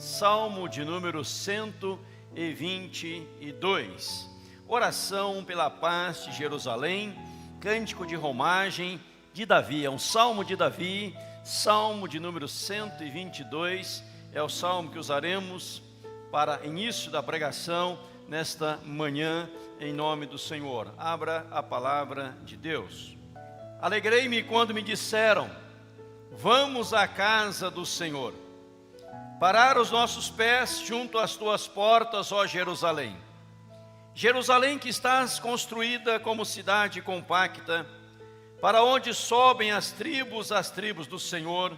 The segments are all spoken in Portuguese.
Salmo de número 122. Oração pela paz de Jerusalém, cântico de romagem de Davi. É um salmo de Davi, salmo de número 122. É o salmo que usaremos para início da pregação nesta manhã, em nome do Senhor. Abra a palavra de Deus. Alegrei-me quando me disseram: vamos à casa do Senhor. Parar os nossos pés junto às tuas portas, ó Jerusalém. Jerusalém, que estás construída como cidade compacta, para onde sobem as tribos do Senhor,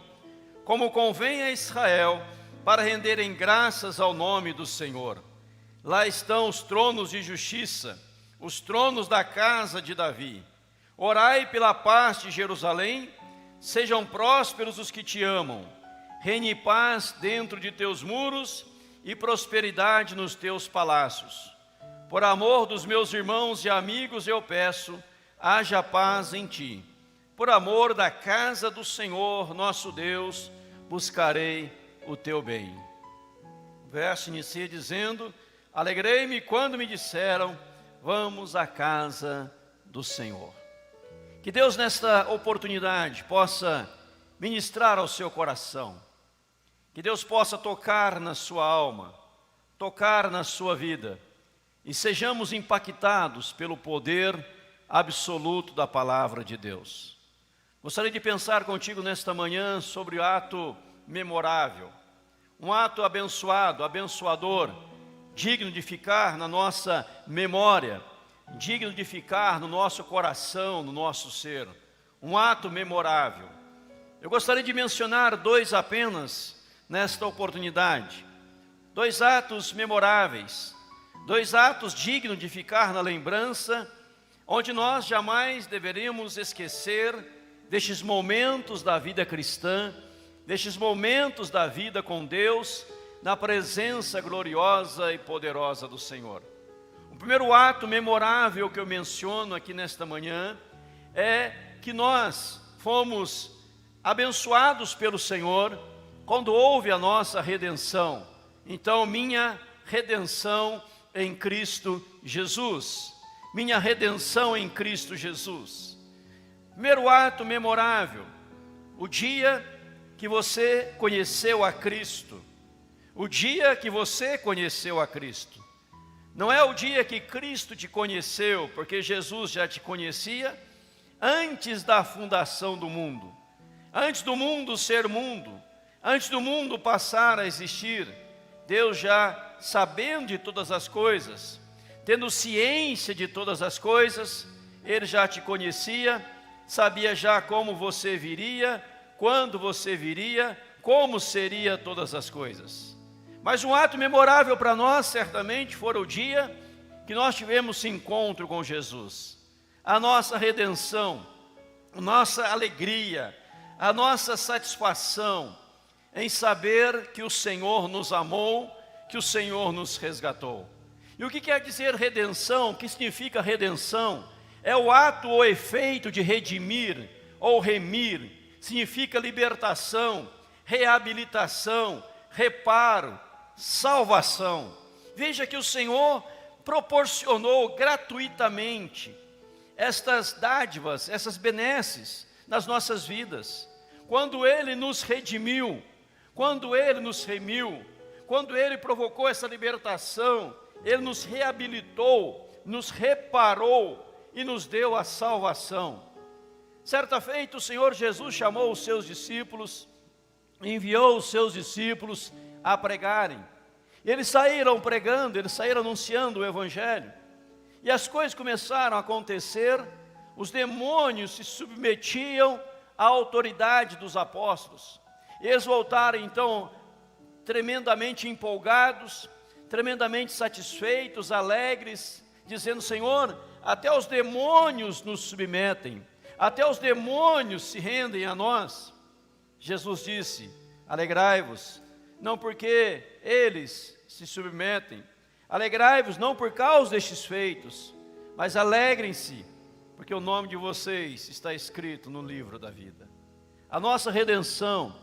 como convém a Israel, para renderem graças ao nome do Senhor. Lá estão os tronos de justiça, os tronos da casa de Davi. Orai pela paz de Jerusalém, sejam prósperos os que te amam. Reine paz dentro de teus muros e prosperidade nos teus palácios. Por amor dos meus irmãos e amigos eu peço, haja paz em ti. Por amor da casa do Senhor, nosso Deus, buscarei o teu bem. O verso inicia dizendo: alegrei-me quando me disseram, vamos à casa do Senhor. Que Deus nesta oportunidade possa ministrar ao seu coração. Que Deus possa tocar na sua alma, tocar na sua vida, e sejamos impactados pelo poder absoluto da palavra de Deus. Gostaria de pensar contigo nesta manhã sobre o ato memorável, um ato abençoado, abençoador, digno de ficar na nossa memória, digno de ficar no nosso coração, no nosso ser, um ato memorável. Eu gostaria de mencionar dois apenas nesta oportunidade, dois atos memoráveis, dois atos dignos de ficar na lembrança, onde nós jamais deveríamos esquecer destes momentos da vida cristã, destes momentos da vida com Deus, na presença gloriosa e poderosa do Senhor. O primeiro ato memorável que eu menciono aqui nesta manhã é que nós fomos abençoados pelo Senhor quando houve a nossa redenção. Então, minha redenção em Cristo Jesus. Minha redenção em Cristo Jesus. Primeiro ato memorável, o dia que você conheceu a Cristo. O dia que você conheceu a Cristo. Não é o dia que Cristo te conheceu, porque Jesus já te conhecia antes da fundação do mundo. Antes do mundo ser mundo, antes do mundo passar a existir, Deus já sabendo de todas as coisas, tendo ciência de todas as coisas, Ele já te conhecia, sabia já como você viria, quando você viria, como seria todas as coisas. Mas um ato memorável para nós, certamente, foi o dia que nós tivemos esse encontro com Jesus. A nossa redenção, a nossa alegria, a nossa satisfação em saber que o Senhor nos amou, que o Senhor nos resgatou. E o que quer dizer redenção? O que significa redenção? É o ato ou efeito de redimir ou remir. Significa libertação, reabilitação, reparo, salvação. Veja que o Senhor proporcionou gratuitamente estas dádivas, essas benesses nas nossas vidas. Quando Ele nos redimiu, quando Ele nos remiu, quando Ele provocou essa libertação, Ele nos reabilitou, nos reparou e nos deu a salvação. Certa feita o Senhor Jesus chamou os seus discípulos, enviou os seus discípulos a pregarem. Eles saíram pregando, eles saíram anunciando o Evangelho. E as coisas começaram a acontecer, os demônios se submetiam à autoridade dos apóstolos. Eles voltaram então tremendamente empolgados, tremendamente satisfeitos, alegres, dizendo: Senhor, até os demônios nos submetem, até os demônios se rendem a nós. Jesus disse: alegrai-vos, não porque eles se submetem, alegrai-vos não por causa destes feitos, mas alegrem-se, porque o nome de vocês está escrito no livro da vida. A nossa redenção,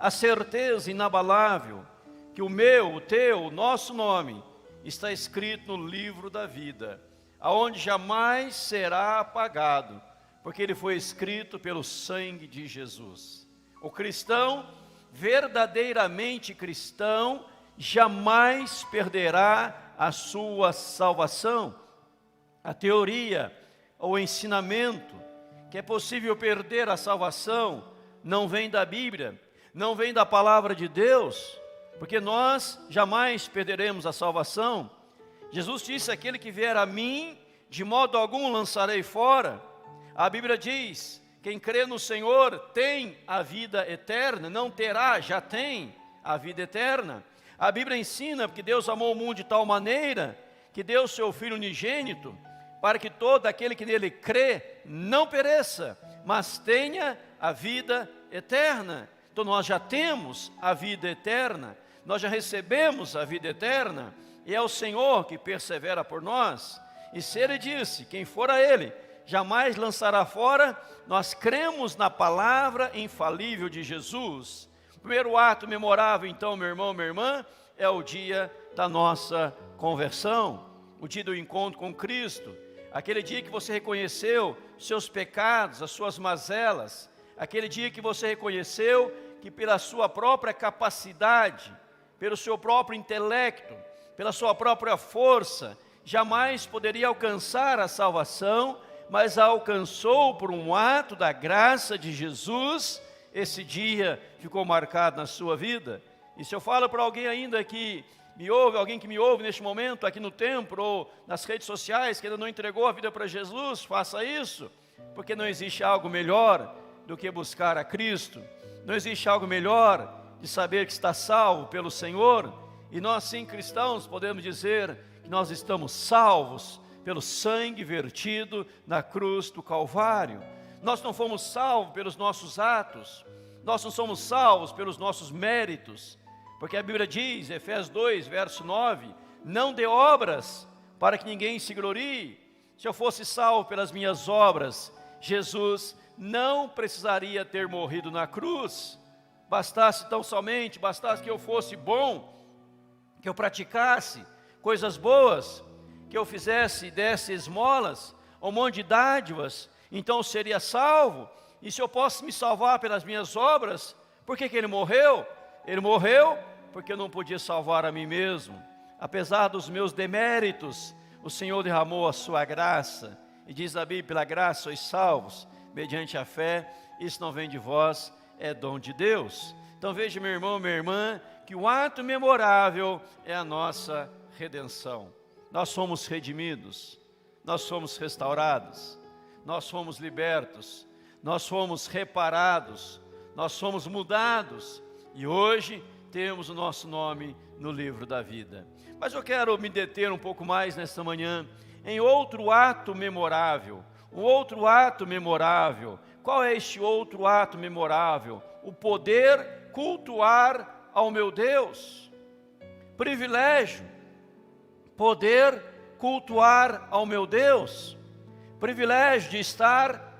a certeza inabalável que o meu, o teu, o nosso nome está escrito no livro da vida, aonde jamais será apagado, porque ele foi escrito pelo sangue de Jesus. O cristão, verdadeiramente cristão, jamais perderá a sua salvação. A teoria ou ensinamento que é possível perder a salvação não vem da Bíblia, não vem da palavra de Deus, porque nós jamais perderemos a salvação. Jesus disse: aquele que vier a mim, de modo algum lançarei fora. A Bíblia diz: quem crê no Senhor tem a vida eterna, não terá, já tem a vida eterna. A Bíblia ensina que Deus amou o mundo de tal maneira que deu seu Filho unigênito, para que todo aquele que nele crê não pereça, mas tenha a vida eterna. Então nós já temos a vida eterna, nós já recebemos a vida eterna, e é o Senhor que persevera por nós. E se Ele disse: quem for a Ele, jamais lançará fora, nós cremos na palavra infalível de Jesus. O primeiro ato memorável, então, meu irmão, minha irmã, é o dia da nossa conversão, o dia do encontro com Cristo, aquele dia que você reconheceu seus pecados, as suas mazelas, aquele dia que você reconheceu que pela sua própria capacidade, pelo seu próprio intelecto, pela sua própria força, jamais poderia alcançar a salvação, mas a alcançou por um ato da graça de Jesus. Esse dia ficou marcado na sua vida. E se eu falo para alguém ainda que me ouve, alguém que me ouve neste momento aqui no templo ou nas redes sociais, que ainda não entregou a vida para Jesus, faça isso, porque não existe algo melhor do que buscar a Cristo, não existe algo melhor de saber que está salvo pelo Senhor. E nós, sim, cristãos, podemos dizer que nós estamos salvos pelo sangue vertido na cruz do Calvário. Nós não fomos salvos pelos nossos atos, nós não somos salvos pelos nossos méritos, porque a Bíblia diz, Efésios 2, verso 9, não dê obras para que ninguém se glorie. Se eu fosse salvo pelas minhas obras, Jesus não precisaria ter morrido na cruz. Bastasse que eu fosse bom, que eu praticasse coisas boas, que eu fizesse e desse esmolas, um monte de dádivas, então eu seria salvo. E se eu posso me salvar pelas minhas obras, por que ele morreu? Ele morreu porque eu não podia salvar a mim mesmo. Apesar dos meus deméritos, o Senhor derramou a sua graça. E diz a Bíblia: pela graça sois salvos, mediante a fé. Isso não vem de vós, é dom de Deus. Então veja, meu irmão, minha irmã, que o ato memorável é a nossa redenção. Nós somos redimidos, nós somos restaurados, nós fomos libertos, nós fomos reparados, nós somos mudados, e hoje temos o nosso nome no livro da vida. Mas eu quero me deter um pouco mais nesta manhã em outro ato memorável, um outro ato memorável. Qual é este outro ato memorável? O poder cultuar ao meu Deus. Privilégio, poder cultuar ao meu Deus. Privilégio de estar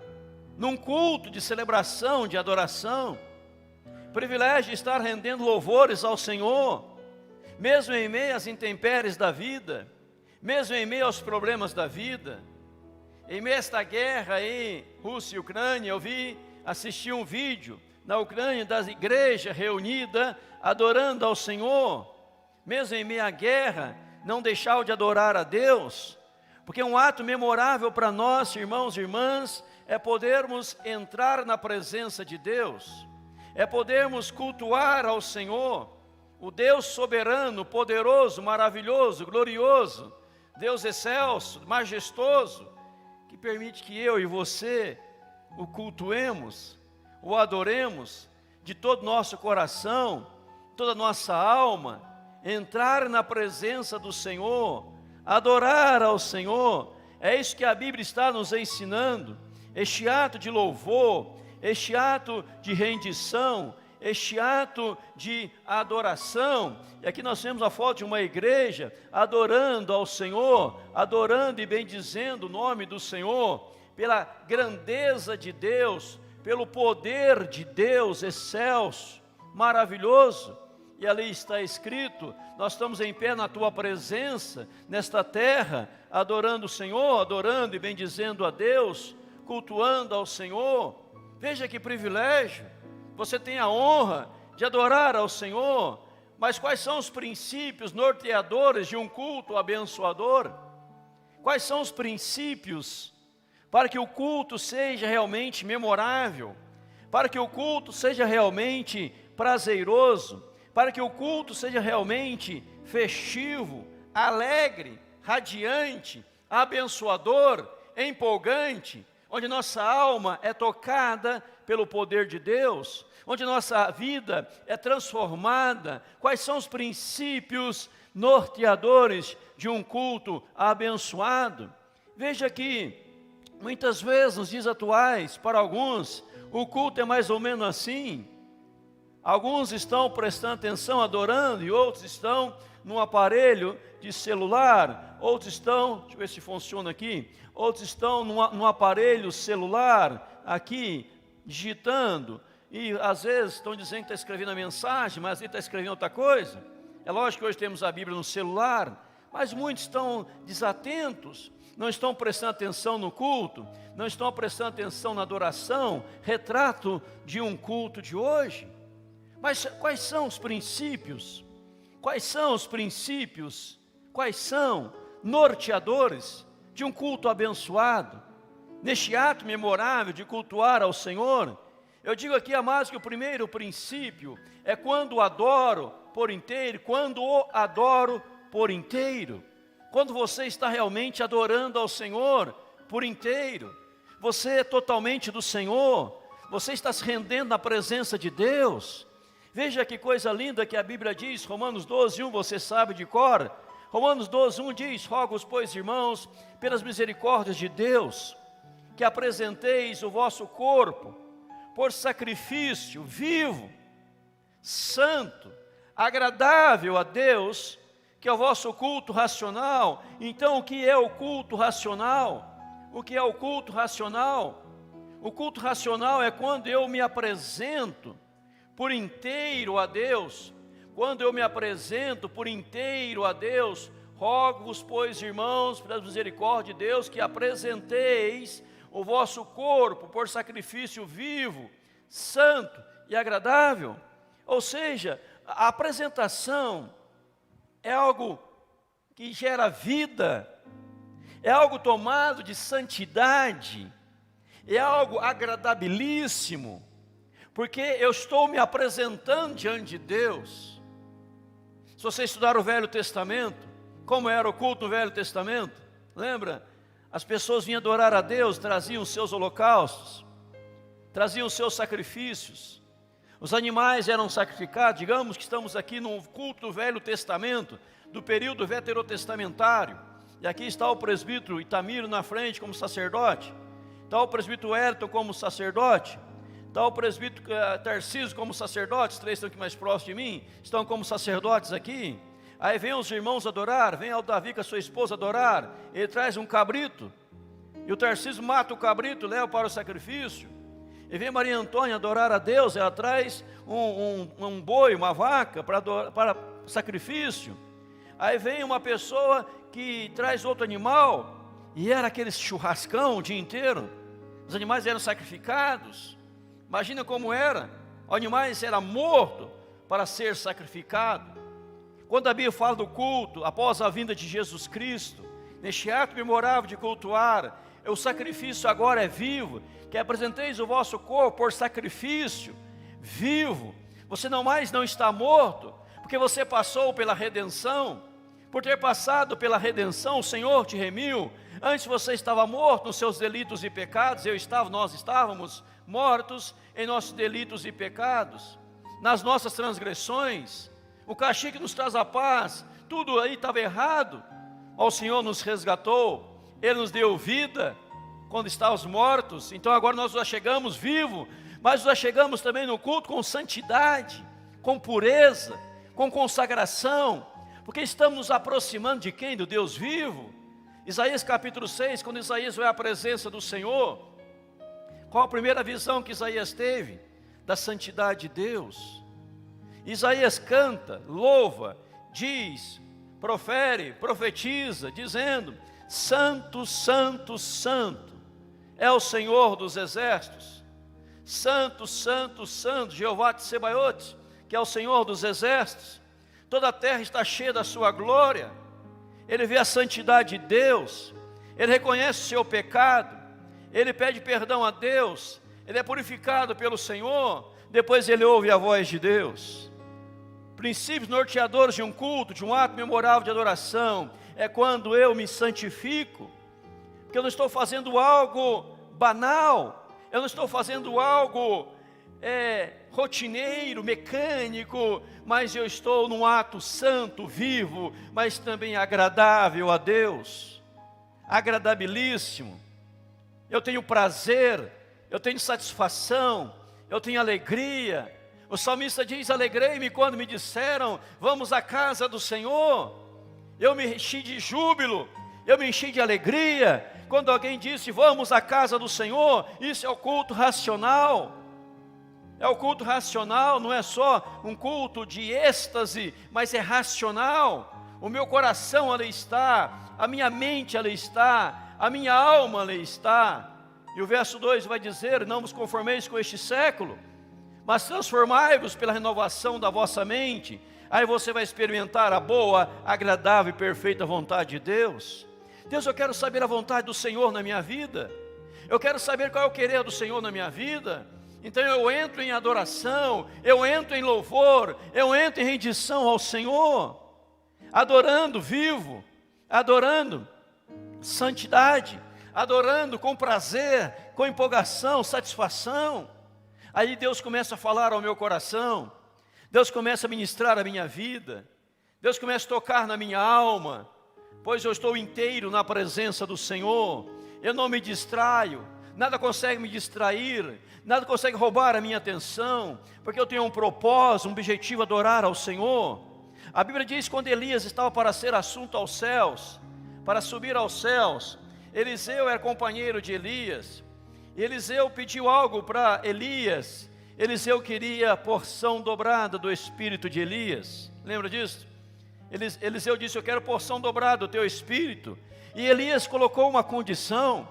num culto de celebração, de adoração. Privilégio de estar rendendo louvores ao Senhor, mesmo em meio às intempéries da vida, mesmo em meio aos problemas da vida. Em meio a esta guerra aí, Rússia e Ucrânia, eu assisti um vídeo na Ucrânia das igrejas reunidas, adorando ao Senhor. Mesmo em meio à guerra, não deixar de adorar a Deus, porque um ato memorável para nós, irmãos e irmãs, é podermos entrar na presença de Deus, é podermos cultuar ao Senhor, o Deus soberano, poderoso, maravilhoso, glorioso, Deus excelso, majestoso, que permite que eu e você o cultuemos, o adoremos de todo o nosso coração, toda a nossa alma, entrar na presença do Senhor, adorar ao Senhor. É isso que a Bíblia está nos ensinando, este ato de louvor, este ato de rendição, este ato de adoração. E aqui nós temos a foto de uma igreja adorando ao Senhor, adorando e bendizendo o nome do Senhor, pela grandeza de Deus, pelo poder de Deus excelso, maravilhoso. e ali está escrito, nós estamos em pé na tua presença, nesta terra, adorando o Senhor, adorando e bendizendo a Deus, cultuando ao Senhor. Veja que privilégio, você tem a honra de adorar ao Senhor, mas quais são os princípios norteadores de um culto abençoador? Quais são os princípios para que o culto seja realmente memorável, para que o culto seja realmente prazeroso, para que o culto seja realmente festivo, alegre, radiante, abençoador, empolgante, onde nossa alma é tocada pelo poder de Deus, onde nossa vida é transformada? Quais são os princípios norteadores de um culto abençoado? Veja que, muitas vezes, nos dias atuais, para alguns, o culto é mais ou menos assim. Alguns estão prestando atenção, adorando, e outros estão num aparelho de celular, outros estão, deixa eu ver se funciona aqui, outros estão num aparelho celular, aqui, digitando, e às vezes estão dizendo que está escrevendo a mensagem, mas ele está escrevendo outra coisa. É lógico que hoje temos a Bíblia no celular, mas muitos estão desatentos, não estão prestando atenção no culto, não estão prestando atenção na adoração, retrato de um culto de hoje. Mas quais são os princípios? Quais são os princípios? Quais são norteadores de um culto abençoado? Neste ato memorável de cultuar ao Senhor, eu digo aqui, amados, que o primeiro princípio é quando adoro por inteiro, quando o adoro por inteiro. Quando você está realmente adorando ao Senhor por inteiro, você é totalmente do Senhor, você está se rendendo na presença de Deus. Veja que coisa linda que a Bíblia diz, Romanos 12:1, você sabe de cor. Romanos 12:1 diz: rogo-vos, pois, irmãos, pelas misericórdias de Deus, que apresenteis o vosso corpo por sacrifício vivo, santo, agradável a Deus, que é o vosso culto racional. Então, o que é o culto racional? O que é o culto racional? O culto racional é quando eu me apresento por inteiro a Deus. Quando eu me apresento por inteiro a Deus, rogo-vos, pois, irmãos, pela misericórdia de Deus, que apresenteis o vosso corpo por sacrifício vivo, santo e agradável. Ou seja, a apresentação é algo que gera vida, é algo tomado de santidade, é algo agradabilíssimo, porque eu estou me apresentando diante de Deus. Se você estudar o Velho Testamento, como era o culto no Velho Testamento, lembra? As pessoas vinham adorar a Deus, traziam os seus holocaustos, traziam os seus sacrifícios, os animais eram sacrificados. Digamos que estamos aqui no culto do Velho Testamento, do período veterotestamentário, e aqui está o presbítero Itamiro na frente como sacerdote, está o presbítero Ayrton como sacerdote, está o presbítero Tarcísio como sacerdote, os três estão aqui mais próximos de mim, estão como sacerdotes aqui. Aí vem os irmãos adorar, vem o Davi com a sua esposa adorar, ele traz um cabrito, e o Tarcísio mata o cabrito, leva para o sacrifício. E vem Maria Antônia adorar a Deus, ela traz um boi, uma vaca para sacrifício. Aí vem uma pessoa que traz outro animal, e era aquele churrascão o dia inteiro, os animais eram sacrificados. Imagina como era, o animal era morto para ser sacrificado. Quando a Bíblia fala do culto, após a vinda de Jesus Cristo, neste ato memorável de cultuar, o sacrifício agora é vivo, que apresenteis o vosso corpo por sacrifício vivo. Você não está morto, porque você passou pela redenção. Por ter passado pela redenção, o Senhor te remiu. Antes você estava morto nos seus delitos e pecados, nós estávamos mortos em nossos delitos e pecados, nas nossas transgressões. O castigo que nos traz a paz, tudo aí estava errado. O Senhor nos resgatou, Ele nos deu vida quando estávamos mortos. Então agora nós já chegamos vivos, mas já chegamos também no culto com santidade, com pureza, com consagração, porque estamos nos aproximando de quem? Do Deus vivo. Isaías capítulo 6, quando Isaías vai à presença do Senhor, qual a primeira visão que Isaías teve? Da santidade de Deus. Isaías canta, louva, diz, profere, profetiza, dizendo: Santo, Santo, Santo é o Senhor dos exércitos. Santo, Santo, Santo, Jeová Tsebaote, que é o Senhor dos exércitos. Toda a terra está cheia da sua glória. Ele vê a santidade de Deus, ele reconhece o seu pecado, ele pede perdão a Deus, ele é purificado pelo Senhor, depois ele ouve a voz de Deus. Princípios norteadores de um culto, de um ato memorável de adoração, é quando eu me santifico, porque eu não estou fazendo algo banal, eu não estou fazendo algo rotineiro, mecânico, mas eu estou num ato santo, vivo, mas também agradável a Deus, agradabilíssimo. Eu tenho prazer, eu tenho satisfação, eu tenho alegria. O salmista diz: alegrei-me quando me disseram, vamos à casa do Senhor. Eu me enchi de júbilo, eu me enchi de alegria, quando alguém disse, vamos à casa do Senhor. Isso é o culto racional. É o culto racional, não é só um culto de êxtase, mas é racional. O meu coração ali está, a minha mente ali está, a minha alma ali está. E o verso 2 vai dizer: não vos conformeis com este século, mas transformai-vos pela renovação da vossa mente. Aí você vai experimentar a boa, agradável e perfeita vontade de Deus. Deus, eu quero saber a vontade do Senhor na minha vida. Eu quero saber qual é o querer do Senhor na minha vida. Então eu entro em adoração, eu entro em louvor, eu entro em rendição ao Senhor, adorando vivo, adorando santidade, adorando com prazer, com empolgação, satisfação. Aí Deus começa a falar ao meu coração, Deus começa a ministrar a minha vida, Deus começa a tocar na minha alma, pois eu estou inteiro na presença do Senhor, eu não me distraio, nada consegue me distrair, nada consegue roubar a minha atenção, porque eu tenho um propósito, um objetivo: adorar ao Senhor. A Bíblia diz que quando Elias estava para ser assunto aos céus, para subir aos céus, Eliseu era companheiro de Elias. Eliseu pediu algo para Elias. Eliseu queria a porção dobrada do espírito de Elias. Lembra disso? Eliseu disse: eu quero porção dobrada do teu espírito. E Elias colocou uma condição.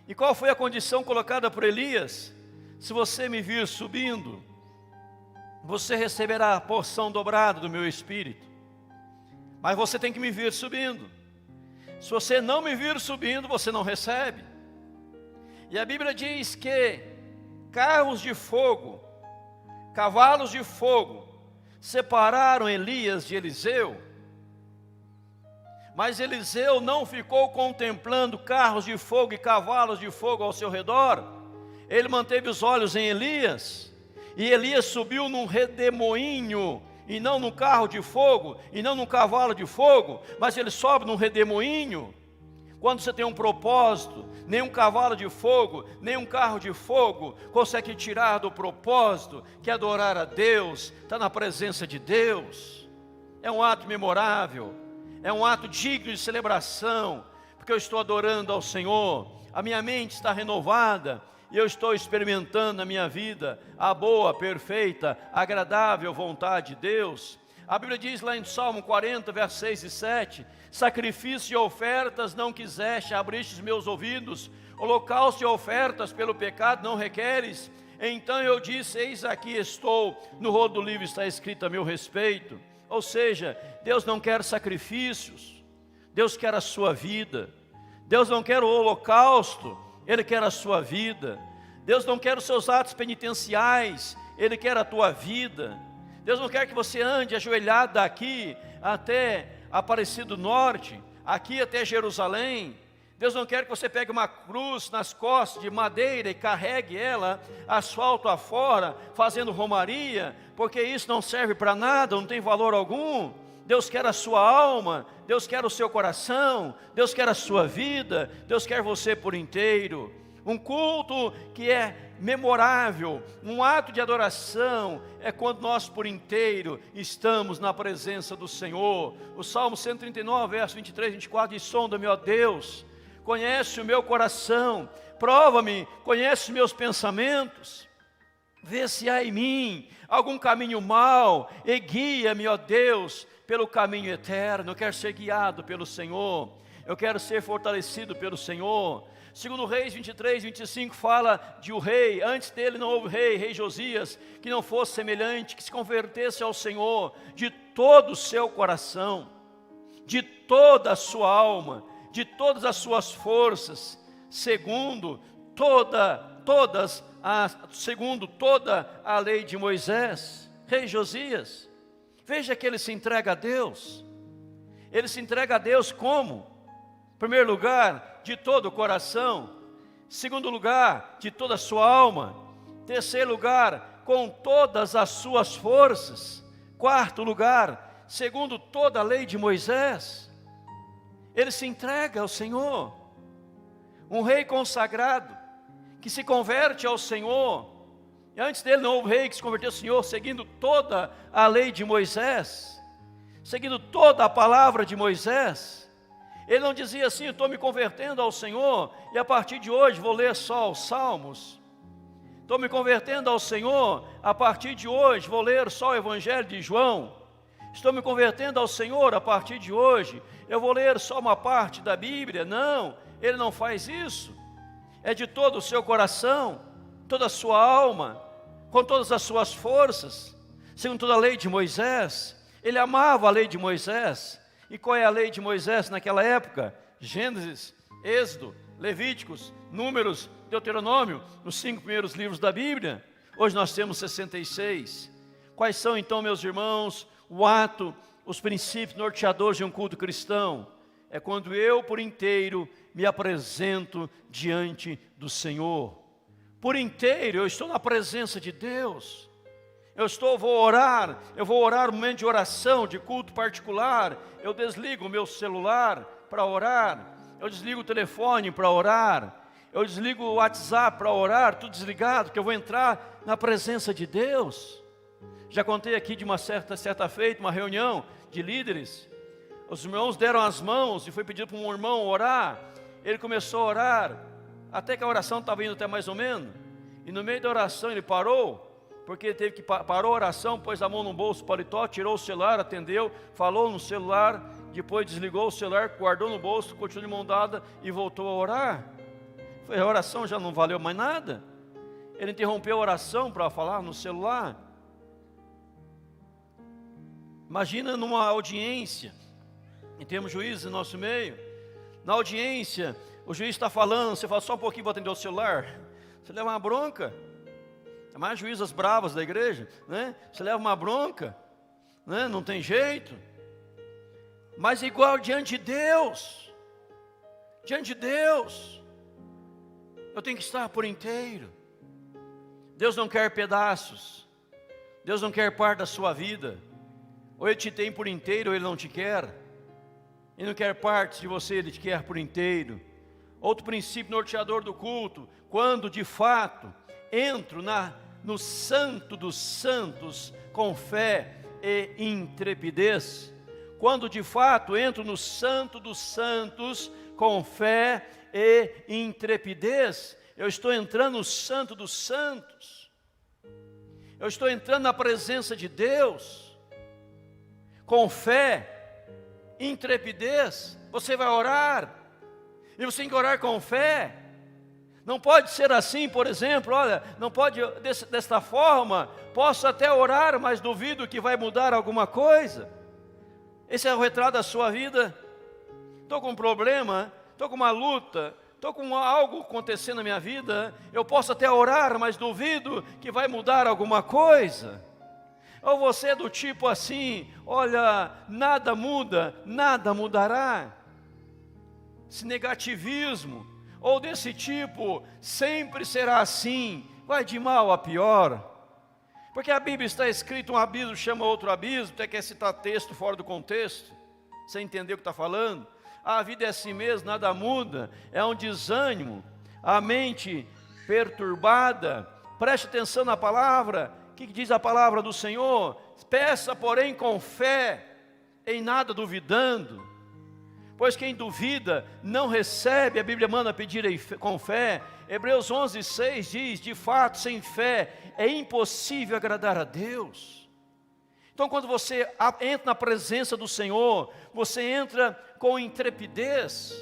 E qual foi a condição colocada por Elias? Se você me vir subindo, você receberá a porção dobrada do meu espírito. Mas você tem que me vir subindo. Se você não me vir subindo, você não recebe. E a Bíblia diz que carros de fogo, cavalos de fogo, separaram Elias de Eliseu. Mas Eliseu não ficou contemplando carros de fogo e cavalos de fogo ao seu redor. Ele manteve os olhos em Elias. E Elias subiu num redemoinho, e não num carro de fogo, e não num cavalo de fogo, mas ele sobe num redemoinho. Quando você tem um propósito, nem um cavalo de fogo, nem um carro de fogo consegue tirar do propósito, que é adorar a Deus, está na presença de Deus. É um ato memorável, é um ato digno de celebração, porque eu estou adorando ao Senhor, a minha mente está renovada, e eu estou experimentando na minha vida a boa, perfeita, agradável vontade de Deus. A Bíblia diz lá em Salmo 40, versos 6 e 7, sacrifício e ofertas não quiseste, abriste os meus ouvidos, holocausto e ofertas pelo pecado não requeres. Então eu disse, eis aqui estou, no rolo do livro está escrito a meu respeito. Ou seja, Deus não quer sacrifícios, Deus quer a sua vida. Deus não quer o holocausto, Ele quer a sua vida. Deus não quer os seus atos penitenciais, Ele quer a tua vida. Deus não quer que você ande ajoelhado daqui até Aparecido Norte, aqui até Jerusalém. Deus não quer que você pegue uma cruz nas costas de madeira e carregue ela asfalto afora, fazendo romaria, porque isso não serve para nada, não tem valor algum. Deus quer a sua alma, Deus quer o seu coração, Deus quer a sua vida, Deus quer você por inteiro. Um culto que é memorável, um ato de adoração, é quando nós por inteiro estamos na presença do Senhor. O Salmo 139, verso 23 e 24 diz, sonda-me, ó Deus, conhece o meu coração, prova-me, conhece os meus pensamentos. Vê se há em mim algum caminho mau e guia-me, ó Deus, pelo caminho eterno. Eu quero ser guiado pelo Senhor, eu quero ser fortalecido pelo Senhor. Segundo Reis 23, 25 fala de o rei. Antes dele não houve rei Josias, que não fosse semelhante, que se convertesse ao Senhor de todo o seu coração, de toda a sua alma, de todas as suas forças, segundo toda a lei de Moisés. Rei Josias, veja que ele se entrega a Deus. Ele se entrega a Deus como? Em primeiro lugar, de todo o coração. Segundo lugar, de toda a sua alma. Terceiro lugar, com todas as suas forças. Quarto lugar, segundo toda a lei de Moisés. Ele se entrega ao Senhor. Um rei consagrado, que se converte ao Senhor. E antes dele não houve rei que se converteu ao Senhor, seguindo toda a lei de Moisés, seguindo toda a palavra de Moisés. Ele não dizia assim: estou me convertendo ao Senhor, e a partir de hoje vou ler só os Salmos. Estou me convertendo ao Senhor, a partir de hoje vou ler só o Evangelho de João. Estou me convertendo ao Senhor, a partir de hoje eu vou ler só uma parte da Bíblia. Não, ele não faz isso. É de todo o seu coração, toda a sua alma, com todas as suas forças, segundo toda a lei de Moisés. Ele amava a lei de Moisés. E qual é a lei de Moisés naquela época? Gênesis, Êxodo, Levíticos, Números, Deuteronômio, nos 5 primeiros livros da Bíblia. Hoje nós temos 66. Quais são então, meus irmãos, os princípios norteadores de um culto cristão? É quando eu por inteiro me apresento diante do Senhor. Por inteiro eu estou na presença de Deus. Vou orar um momento de oração, de culto particular. Eu desligo o meu celular para orar. Eu desligo o telefone para orar. Eu desligo o WhatsApp para orar, tudo desligado, porque eu vou entrar na presença de Deus. Já contei aqui de uma certa feita, uma reunião de líderes. Os irmãos deram as mãos e foi pedido para um irmão orar. Ele começou a orar, até que a oração estava indo até mais ou menos. E no meio da oração ele parou, porque ele teve que parou a oração, pôs a mão no bolso do paletó, tirou o celular, atendeu, falou no celular, depois desligou o celular, guardou no bolso, continuou de mão dada e voltou a orar. A oração já não valeu mais nada. Ele interrompeu a oração para falar no celular. Imagina numa audiência, e temos juízes no nosso meio. Na audiência, o juiz está falando, você fala só um pouquinho, vou atender o celular. Você leva uma bronca. É mais juízas bravas da igreja, né? Você leva uma bronca, né? Não tem jeito. Mas igual diante de Deus, eu tenho que estar por inteiro. Deus não quer pedaços, Deus não quer parte da sua vida. Ou Ele te tem por inteiro, ou Ele não te quer. Ele não quer partes de você, Ele te quer por inteiro. Outro princípio norteador do culto: quando de fato entro no santo dos santos com fé e intrepidez. Quando de fato entro no santo dos santos com fé e intrepidez, eu estou entrando no santo dos santos. Eu estou entrando na presença de Deus com fé, intrepidez. Você vai orar, e você tem que orar com fé. Não pode ser assim, por exemplo, olha, não pode desta forma. Posso até orar, mas duvido que vai mudar alguma coisa. Esse é o retrato da sua vida. Estou com um problema, estou com uma luta, estou com algo acontecendo na minha vida. Eu posso até orar, mas duvido que vai mudar alguma coisa. Ou você é do tipo assim: olha, nada muda, nada mudará. Esse negativismo, ou desse tipo, sempre será assim, vai de mal a pior. Porque a Bíblia está escrito, um abismo chama outro abismo. Até quer citar texto fora do contexto, sem entender o que está falando. A vida é assim mesmo, nada muda, é um desânimo, a mente perturbada. Preste atenção na palavra. O que diz a palavra do Senhor? Peça, porém, com fé, em nada duvidando. pois quem duvida não recebe, a Bíblia manda pedir com fé. Hebreus 11:6 diz, de fato, sem fé é impossível agradar a Deus. Então, quando você entra na presença do Senhor, você entra com intrepidez.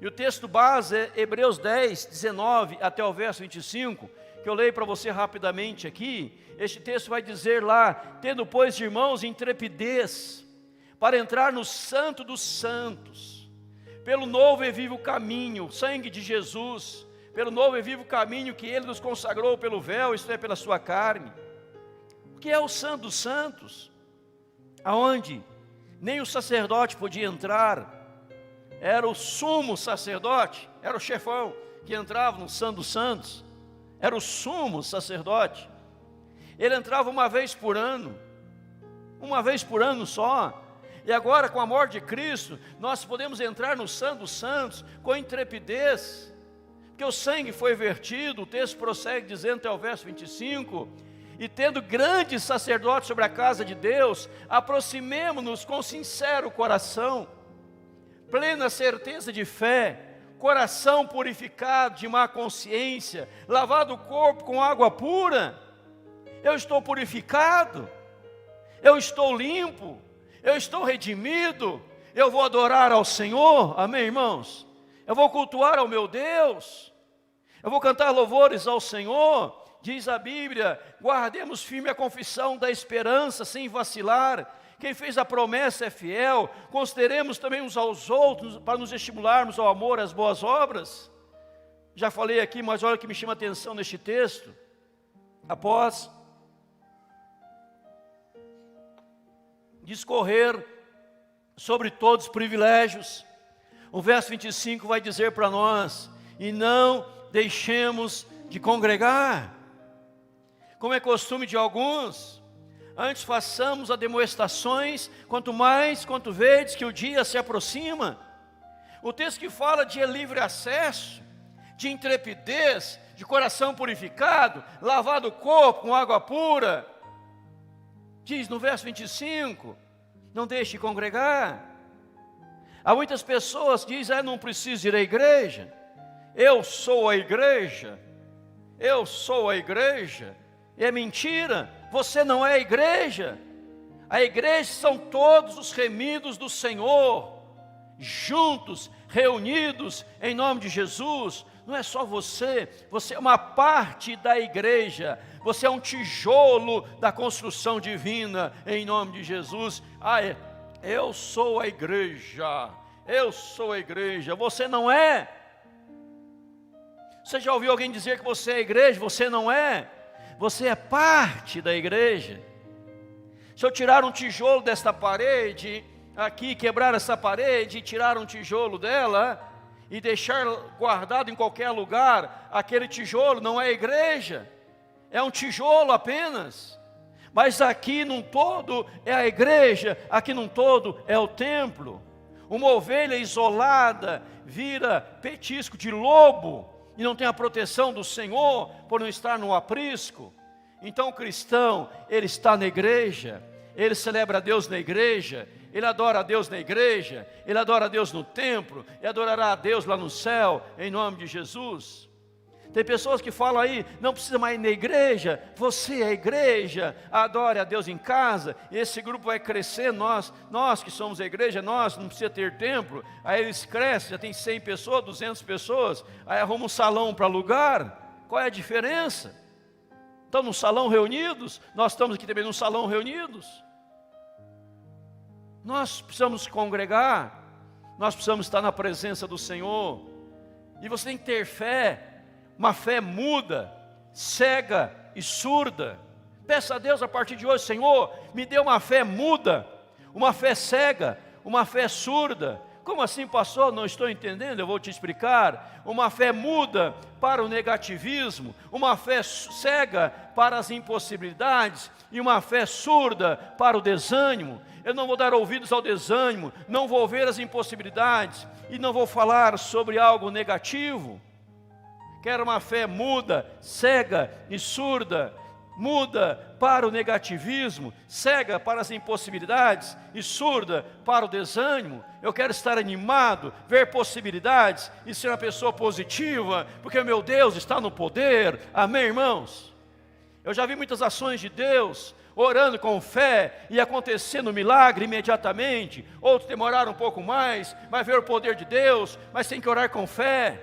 E o texto base é Hebreus 10:19 até o verso 25, que eu leio para você rapidamente aqui. Este texto vai dizer lá, tendo, pois, irmãos, intrepidez, para entrar no santo dos santos, pelo novo e vivo caminho, sangue de Jesus, pelo novo e vivo caminho que Ele nos consagrou pelo véu, isto é, pela sua carne. O que é o santo dos santos? Aonde nem o sacerdote podia entrar, era o sumo sacerdote, era o chefão que entrava no santo dos santos, era o sumo sacerdote. Ele entrava uma vez por ano só. E agora, com a morte de Cristo, nós podemos entrar no santo dos santos com intrepidez, porque o sangue foi vertido. O texto prossegue dizendo até o verso 25, e tendo grande sacerdote sobre a casa de Deus, aproximemo-nos com sincero coração, plena certeza de fé, coração purificado de má consciência, lavado o corpo com água pura. Eu estou purificado, eu estou limpo, eu estou redimido, eu vou adorar ao Senhor, amém, irmãos? Eu vou cultuar ao meu Deus, eu vou cantar louvores ao Senhor. Diz a Bíblia, guardemos firme a confissão da esperança sem vacilar. Quem fez a promessa é fiel. Consideremos também uns aos outros para nos estimularmos ao amor, às boas obras. Já falei aqui, mas olha o que me chama a atenção neste texto. Após discorrer sobre todos os privilégios, o verso 25 vai dizer para nós, e não deixemos de congregar, como é costume de alguns, antes façamos admoestações, quanto vedes que o dia se aproxima. O texto que fala de livre acesso, de intrepidez, de coração purificado, lavado o corpo com água pura, diz no verso 25, não deixe de congregar. Há muitas pessoas que dizem, não preciso ir à igreja, eu sou a igreja, eu sou a igreja. E é mentira, você não é a igreja. A igreja são todos os remidos do Senhor, juntos, reunidos em nome de Jesus. Não é só você, você é uma parte da igreja, você é um tijolo da construção divina em nome de Jesus. Eu sou a igreja, eu sou a igreja, você não é. Você já ouviu alguém dizer que você é a igreja? Você não é, você é parte da igreja. Se eu tirar um tijolo desta parede, aqui, quebrar essa parede e tirar um tijolo dela e deixar guardado em qualquer lugar, aquele tijolo não é a igreja, é um tijolo apenas. Mas aqui num todo é a igreja, aqui num todo é o templo. Uma ovelha isolada vira petisco de lobo e não tem a proteção do Senhor por não estar no aprisco. Então o cristão, ele está na igreja, ele celebra a Deus na igreja, ele adora a Deus na igreja, ele adora a Deus no templo, e adorará a Deus lá no céu, em nome de Jesus. Tem pessoas que falam aí, não precisa mais ir na igreja, você é a igreja, adore a Deus em casa, e esse grupo vai crescer, nós que somos a igreja, nós não precisa ter templo, aí eles crescem, já tem 100 pessoas, 200 pessoas, aí arruma um salão para alugar. Qual é a diferença? Estão no salão reunidos, nós estamos aqui também no salão reunidos. Nós precisamos congregar, nós precisamos estar na presença do Senhor, e você tem que ter fé, uma fé muda, cega e surda. Peça a Deus a partir de hoje, Senhor, me dê uma fé muda, uma fé cega, uma fé surda. Como assim, pastor? Não estou entendendo, eu vou te explicar. Uma fé muda para o negativismo, uma fé cega para as impossibilidades e uma fé surda para o desânimo. Eu não vou dar ouvidos ao desânimo, não vou ver as impossibilidades e não vou falar sobre algo negativo. Quero uma fé muda, cega e surda, muda para o negativismo, cega para as impossibilidades e surda para o desânimo. Eu quero estar animado, ver possibilidades e ser uma pessoa positiva, porque meu Deus está no poder. Amém, irmãos? Eu já vi muitas ações de Deus, orando com fé e acontecendo milagre imediatamente. Outros demoraram um pouco mais, mas ver o poder de Deus, mas tem que orar com fé,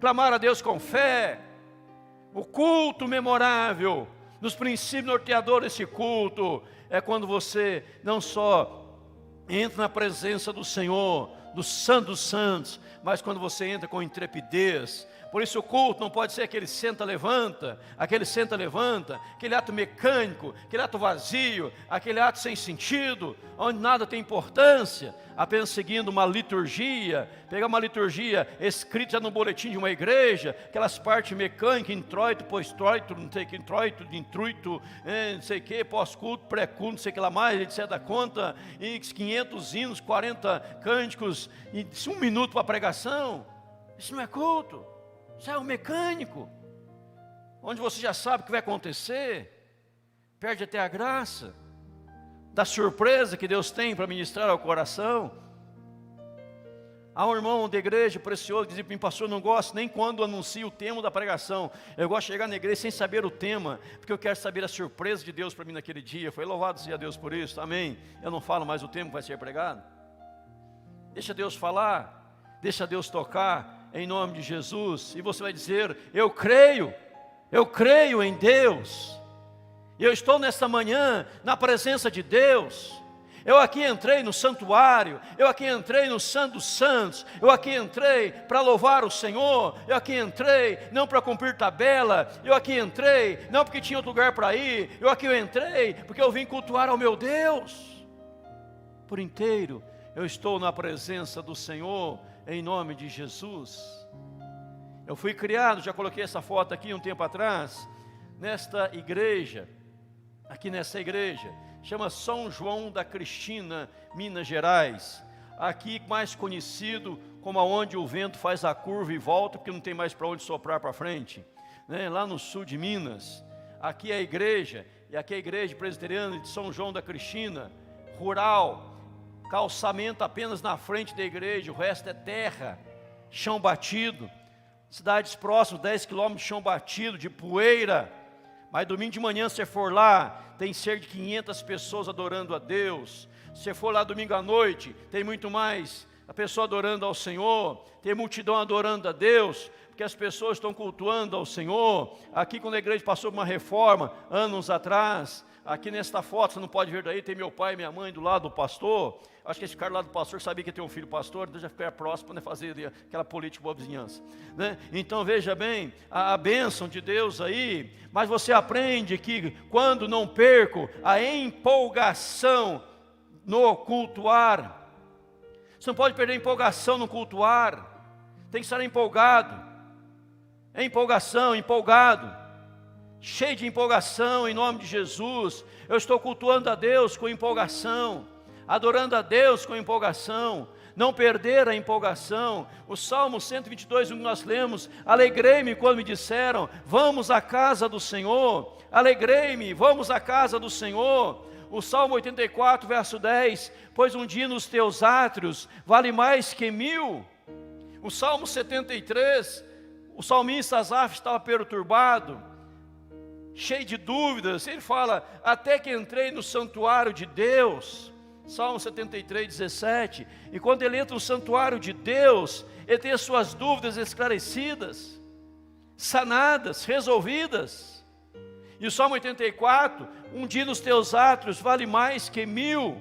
clamar a Deus com fé. O culto memorável, nos princípios norteadores desse culto, é quando você não só entra na presença do Senhor, do Santo dos Santos, mas quando você entra com intrepidez. Por isso o culto não pode ser aquele senta-levanta, aquele ato mecânico, aquele ato vazio, aquele ato sem sentido, onde nada tem importância, apenas seguindo uma liturgia, pegar uma liturgia escrita no boletim de uma igreja, aquelas partes mecânicas, introito, pós-troito, não sei o que, introito, intruito, não sei o que, pós-culto, pré-culto, não sei o que lá mais, etc. da conta, e 500 hinos, 40 cânticos, e 1 minuto para pregação. Isso não é culto. Isso é um mecânico, onde você já sabe o que vai acontecer, perde até a graça da surpresa que Deus tem para ministrar ao coração. Há um irmão da igreja precioso que dizia para mim: pastor, eu não gosto nem quando anuncio o tema da pregação, eu gosto de chegar na igreja sem saber o tema, porque eu quero saber a surpresa de Deus para mim naquele dia. Foi louvado seja Deus por isso, amém. Eu não falo mais o tema que vai ser pregado. Deixa Deus falar, deixa Deus tocar, em nome de Jesus. E você vai dizer: eu creio em Deus, eu estou nesta manhã na presença de Deus. Eu aqui entrei no santuário, eu aqui entrei no Santo dos Santos, eu aqui entrei para louvar o Senhor, eu aqui entrei não para cumprir tabela, eu aqui entrei não porque tinha outro lugar para ir, eu aqui entrei porque eu vim cultuar ao meu Deus. Por inteiro eu estou na presença do Senhor, em nome de Jesus. Eu fui criado, já coloquei essa foto aqui um tempo atrás, nesta igreja, aqui nessa igreja, chama São João da Cristina, Minas Gerais, aqui mais conhecido como aonde o vento faz a curva e volta, porque não tem mais para onde soprar para frente, né? Lá no sul de Minas. Aqui é a igreja, e aqui é a igreja presbiteriana de São João da Cristina, rural, calçamento apenas na frente da igreja, o resto é terra, chão batido, cidades próximas, 10 quilômetros de chão batido, de poeira. Mas domingo de manhã, se você for lá, tem cerca de 500 pessoas adorando a Deus. Se você for lá domingo à noite, tem muito mais a pessoa adorando ao Senhor, tem multidão adorando a Deus, porque as pessoas estão cultuando ao Senhor. Aqui quando a igreja passou por uma reforma, anos atrás, aqui nesta foto, você não pode ver daí, tem meu pai e minha mãe do lado do pastor. Acho que esse cara lá do pastor sabia que tem um filho pastor, então já fica próximo para fazer aquela política boa vizinhança, né? Então veja bem, a bênção de Deus aí, mas você aprende que quando não perco a empolgação no cultuar, você não pode perder a empolgação no cultuar, tem que estar empolgado, empolgado, cheio de empolgação em nome de Jesus. Eu estou cultuando a Deus com empolgação, adorando a Deus com empolgação, não perder a empolgação. O Salmo 122, onde nós lemos: alegrei-me quando me disseram, vamos à casa do Senhor. Alegrei-me, vamos à casa do Senhor. O Salmo 84, verso 10, pois um dia nos teus átrios vale mais que 1000. O Salmo 73, o salmista Asaf estava perturbado, cheio de dúvidas. Ele fala: até que entrei no santuário de Deus. Salmo 73, 17. E quando ele entra no santuário de Deus, ele tem as suas dúvidas esclarecidas, sanadas, resolvidas. E o Salmo 84, um dia nos teus átrios vale mais que 1000.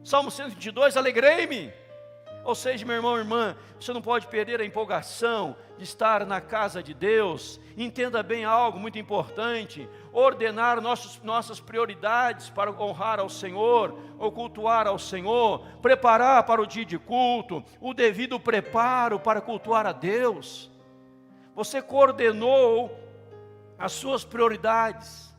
Salmo 122, alegrei-me. Ou seja, meu irmão, irmã, você não pode perder a empolgação de estar na casa de Deus. Entenda bem algo muito importante: ordenar nossas prioridades para honrar ao Senhor, ou cultuar ao Senhor, preparar para o dia de culto, o devido preparo para cultuar a Deus. Você coordenou as suas prioridades.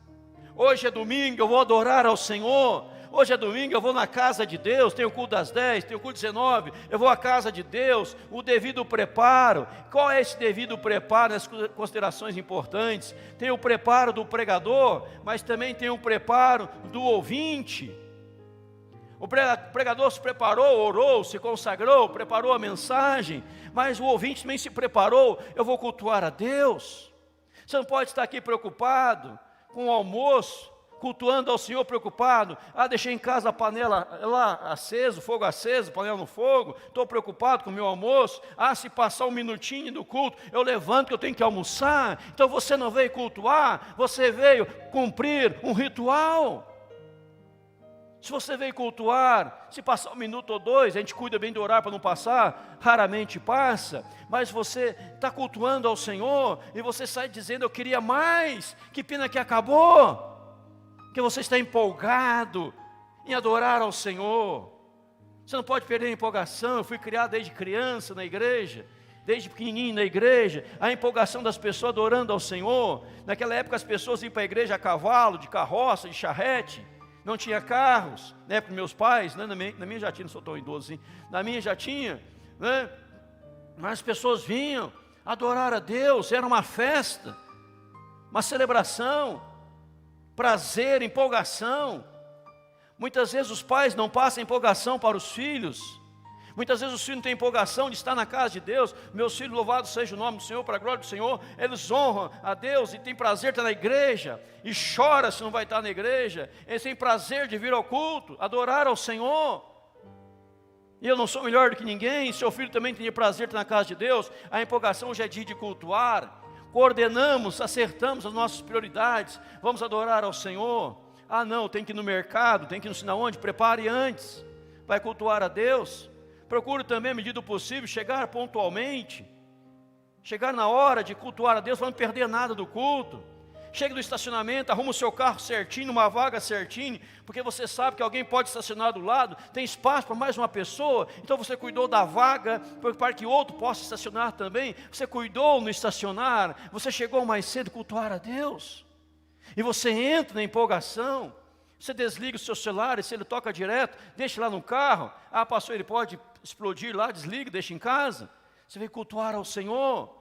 Hoje é domingo, eu vou adorar ao Senhor. Hoje é domingo, eu vou na casa de Deus, tem o culto das 10, tem o culto 19, eu vou à casa de Deus, o devido preparo. Qual é esse devido preparo? As considerações importantes. Tem o preparo do pregador, mas também tem o preparo do ouvinte. O pregador se preparou, orou, se consagrou, preparou a mensagem, mas o ouvinte também se preparou. Eu vou cultuar a Deus. Você não pode estar aqui preocupado com o almoço, cultuando ao Senhor preocupado. Deixei em casa a panela lá acesa, o fogo aceso, panela no fogo, estou preocupado com o meu almoço. Se passar um minutinho do culto, eu levanto que eu tenho que almoçar. Então você não veio cultuar, você veio cumprir um ritual. Se você veio cultuar, se passar um minuto ou dois, a gente cuida bem de orar para não passar, raramente passa, mas você está cultuando ao Senhor, e você sai dizendo, eu queria mais, que pena que acabou, que você está empolgado em adorar ao Senhor. Você não pode perder a empolgação. Eu fui criado desde criança na igreja, desde pequenininho na igreja, a empolgação das pessoas adorando ao Senhor. Naquela época as pessoas iam para a igreja a cavalo, de carroça, de charrete, não tinha carros, na época dos meus pais, né? na minha já tinha, não sou tão idoso assim, na minha já tinha, né? Mas as pessoas vinham adorar a Deus, era uma festa, uma celebração, prazer, empolgação. Muitas vezes os pais não passam empolgação para os filhos. Muitas vezes os filhos não têm empolgação de estar na casa de Deus. Meus filhos, louvado seja o nome do Senhor, para a glória do Senhor. Eles honram a Deus e têm prazer de estar na igreja. E chora se não vai estar na igreja. Eles têm prazer de vir ao culto, adorar ao Senhor. E eu não sou melhor do que ninguém. Seu filho também tem prazer de estar na casa de Deus. A empolgação hoje é dia de cultuar. Coordenamos, acertamos as nossas prioridades. Vamos adorar ao Senhor. Não, tem que ir no mercado, tem que ir no sinal onde? Prepare antes. Vai cultuar a Deus. Procure também, à medida do possível, chegar pontualmente. Chegar na hora de cultuar a Deus, para não perder nada do culto. Chegue no estacionamento, arruma o seu carro certinho, numa vaga certinho, porque você sabe que alguém pode estacionar do lado, tem espaço para mais uma pessoa, então você cuidou da vaga, para que outro possa estacionar também. Você cuidou no estacionar, você chegou mais cedo a cultuar a Deus. E você entra na empolgação. Você desliga o seu celular, e se ele toca direto, deixa lá no carro. Pastor, ele pode explodir lá, desliga, deixa em casa. Você vem cultuar ao Senhor.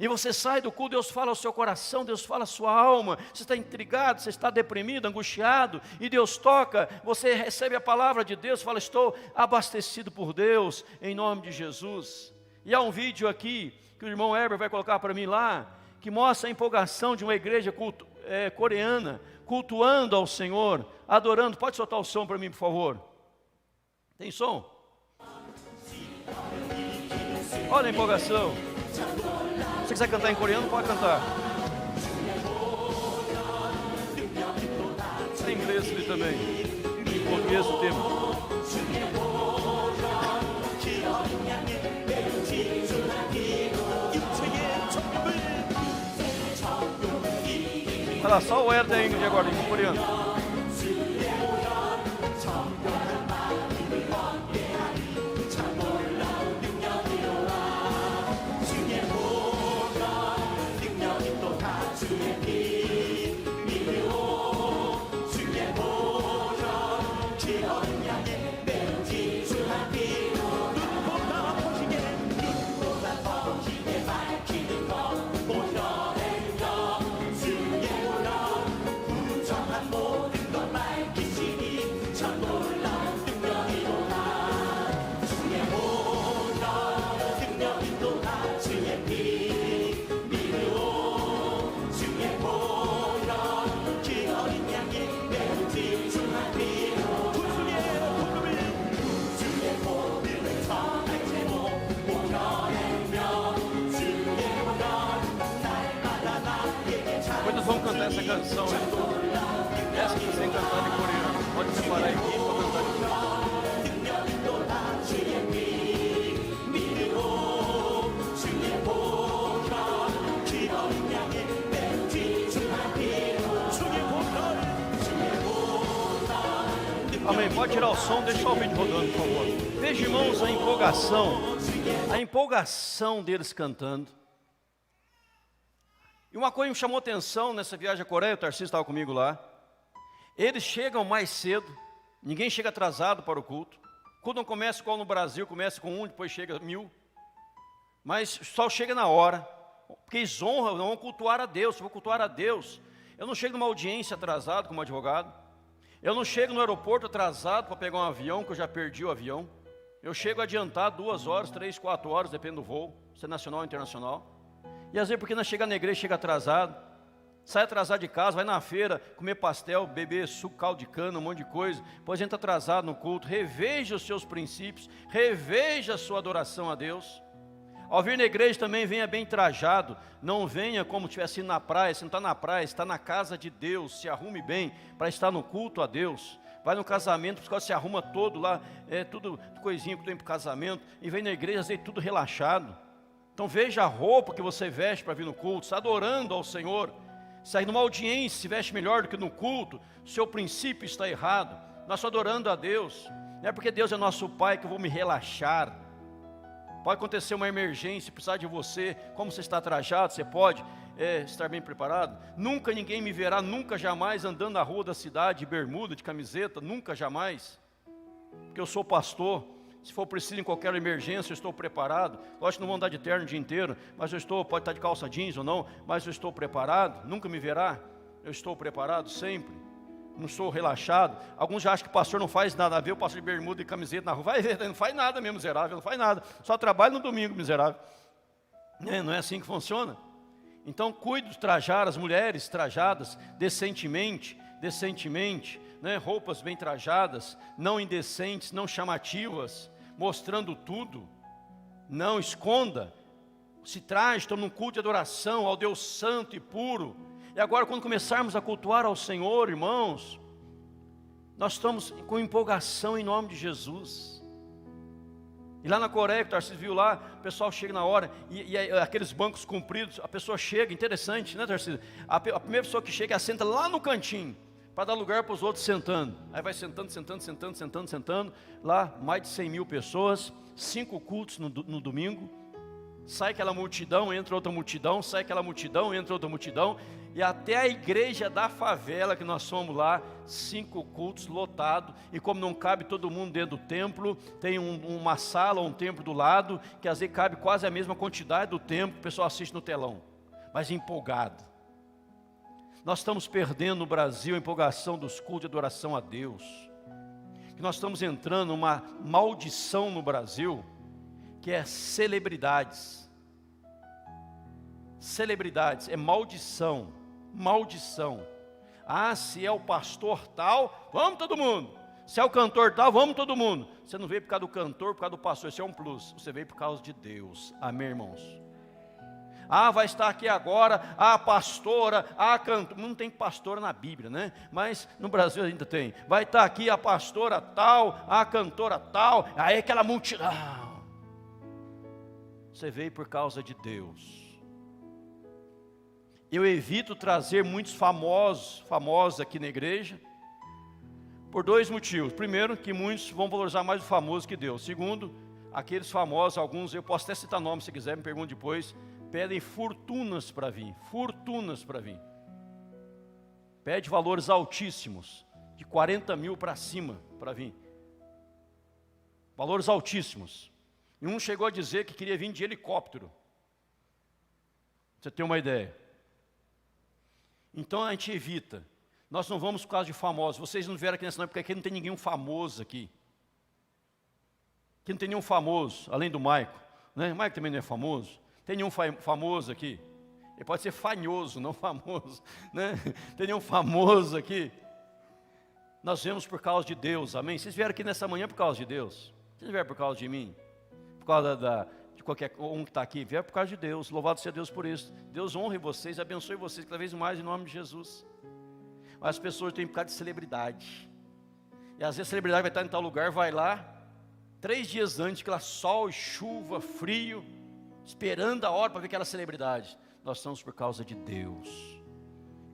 E você sai do culto, Deus fala ao seu coração, Deus fala à sua alma. Você está intrigado, você está deprimido, angustiado, e Deus toca, você recebe a palavra de Deus, fala, estou abastecido por Deus, em nome de Jesus. E há um vídeo aqui, que o irmão Heber vai colocar para mim lá, que mostra a empolgação de uma igreja coreana, cultuando ao Senhor, adorando. Pode soltar o som para mim, por favor? Tem som? Olha a empolgação. Se você quiser cantar em coreano, pode cantar. Em inglês ali também. Em português o tema. Olha lá, só o Herda Ingrid agora em coreano. Vamos cantar essa canção, essa que você cantar em coreano. Pode separar aqui para cantar em coreano. Amém. Pode tirar o som, deixa o vídeo rodando, por favor. Veja, irmãos, a empolgação deles cantando. E uma coisa me chamou atenção nessa viagem à Coreia, o Tarcísio estava comigo lá. Eles chegam mais cedo, Ninguém chega atrasado para o culto. O culto não começa igual no Brasil, começa com 1, depois chega 1000. Mas só chega na hora. Porque eles honram, não vão cultuar a Deus. Se eu vou cultuar a Deus, eu não chego numa audiência atrasado como advogado. Eu não chego no aeroporto atrasado para pegar um avião, que eu já perdi o avião. Eu chego adiantado 2 horas, 3, 4 horas, depende do voo, se é nacional ou internacional. E às vezes porque nós chegamos na igreja, chega atrasado. Sai atrasado de casa, vai na feira, comer pastel, beber suco, caldo de cana, um monte de coisa. Depois entra atrasado no culto. Reveja os seus princípios, reveja a sua adoração a Deus. Ao vir na igreja também venha bem trajado. Não venha como se estivesse indo na praia. Se não está na praia, está na casa de Deus. Se arrume bem para estar no culto a Deus. Vai no casamento, por causa se arruma todo lá, tudo coisinha que tem para o casamento. E vem na igreja, às vezes tudo relaxado. Então veja a roupa que você veste para vir no culto. Está adorando ao Senhor. Se aí numa audiência se veste melhor do que no culto, seu princípio está errado. Nós estamos adorando a Deus. Não é porque Deus é nosso Pai que eu vou me relaxar. Pode acontecer uma emergência, precisar de você. Como você está trajado, você pode estar bem preparado. Nunca ninguém me verá, nunca jamais andando na rua da cidade, de bermuda, de camiseta, nunca jamais. Porque eu sou pastor. Se for preciso em qualquer emergência, eu estou preparado. Lógico que não vou andar de terno o dia inteiro, mas pode estar de calça jeans ou não, mas eu estou preparado. Nunca me verá, eu estou preparado sempre. Não sou relaxado. Alguns já acham que o pastor não faz nada. Vê o pastor de bermuda e camiseta na rua, vai ver, não faz nada mesmo, miserável, não faz nada. Só trabalha no domingo, miserável. Não é assim que funciona. Então cuide de trajar as mulheres trajadas decentemente, roupas bem trajadas, não indecentes, não chamativas, mostrando tudo. Não esconda. Se traje, tome um culto de adoração ao Deus santo e puro. E agora, quando começarmos a cultuar ao Senhor, irmãos, nós estamos com empolgação em nome de Jesus. E lá na Coreia, que o Tarcísio viu lá, o pessoal chega na hora, e aqueles bancos compridos, a pessoa chega, interessante, né, Tarcísio? A primeira pessoa que chega, ela senta lá no cantinho, para dar lugar para os outros sentando. Aí vai sentando. Lá, mais de 100 mil pessoas, 5 cultos no domingo. Sai aquela multidão, entra outra multidão, sai aquela multidão, entra outra multidão. E até a igreja da favela que nós somos lá, 5 cultos lotados. E como não cabe todo mundo dentro do templo, tem uma sala ou um templo do lado, que às vezes cabe quase a mesma quantidade do templo, o pessoal assiste no telão. Mas empolgado. Nós estamos perdendo no Brasil a empolgação dos cultos de adoração a Deus. Que nós estamos entrando numa maldição no Brasil, que é celebridades. Celebridades, é maldição. Ah, se é o pastor tal, vamos todo mundo. Se é o cantor tal, vamos todo mundo. Você não veio por causa do cantor, por causa do pastor, isso é um plus. Você veio por causa de Deus. Amém, irmãos? Ah, vai estar aqui agora a pastora, a cantora. Não tem pastora na Bíblia, né? Mas no Brasil ainda tem. Vai estar aqui a pastora tal, a cantora tal. Aí aquela multidão. Você veio por causa de Deus. Eu evito trazer muitos famosos aqui na igreja, por 2 motivos. Primeiro, que muitos vão valorizar mais o famoso que Deus. Segundo, aqueles famosos, alguns, eu posso até citar nome se quiser, me pergunte depois, pedem fortunas para vir, Pede valores altíssimos, de 40 mil para cima para vir. Valores altíssimos. E um chegou a dizer que queria vir de helicóptero. Você tem uma ideia. Então a gente evita. Nós não vamos por causa de famosos. Vocês não vieram aqui nessa noite porque aqui não tem ninguém famoso aqui. Aqui não tem nenhum famoso, além do Maico. Né? O Maico também não é famoso. Tem nenhum famoso aqui. Ele pode ser fanhoso, não famoso. Né? Tem nenhum famoso aqui. Nós viemos por causa de Deus, amém? Vocês vieram aqui nessa manhã por causa de Deus. Vocês vieram por causa de mim. Por causa de qualquer um que está aqui. Vieram por causa de Deus. Louvado seja Deus por isso. Deus honre vocês, abençoe vocês cada vez mais em nome de Jesus. Mas as pessoas têm por causa de celebridade. E às vezes a celebridade vai estar em tal lugar, vai lá, 3 dias antes, aquela sol, chuva, frio, esperando a hora para ver aquela celebridade. Nós estamos por causa de Deus.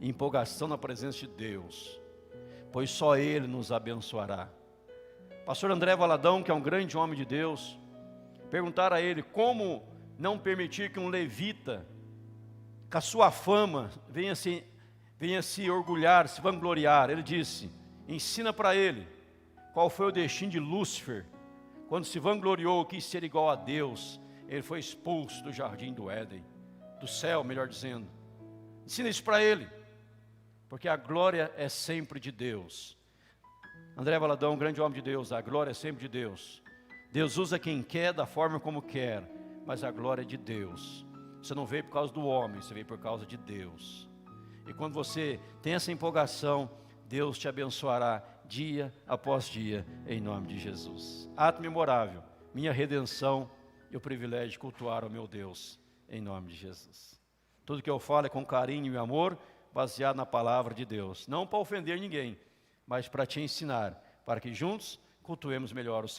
Empolgação na presença de Deus. Pois só Ele nos abençoará. Pastor André Valadão, que é um grande homem de Deus, perguntaram a ele como não permitir que um levita, com a sua fama, venha se orgulhar, se vangloriar. Ele disse, ensina para ele qual foi o destino de Lúcifer. Quando se vangloriou, quis ser igual a Deus, ele foi expulso do jardim do Éden, do céu, melhor dizendo. Ensina isso para ele, porque a glória é sempre de Deus. André Valadão, um grande homem de Deus, a glória é sempre de Deus. Deus usa quem quer, da forma como quer, mas a glória é de Deus. Você não veio por causa do homem, você veio por causa de Deus. E quando você tem essa empolgação, Deus te abençoará dia após dia, em nome de Jesus. Ato memorável, minha redenção e o privilégio de cultuar o meu Deus, em nome de Jesus. Tudo que eu falo é com carinho e amor, baseado na palavra de Deus. Não para ofender ninguém, mas para te ensinar, para que juntos cultuemos melhor o Senhor.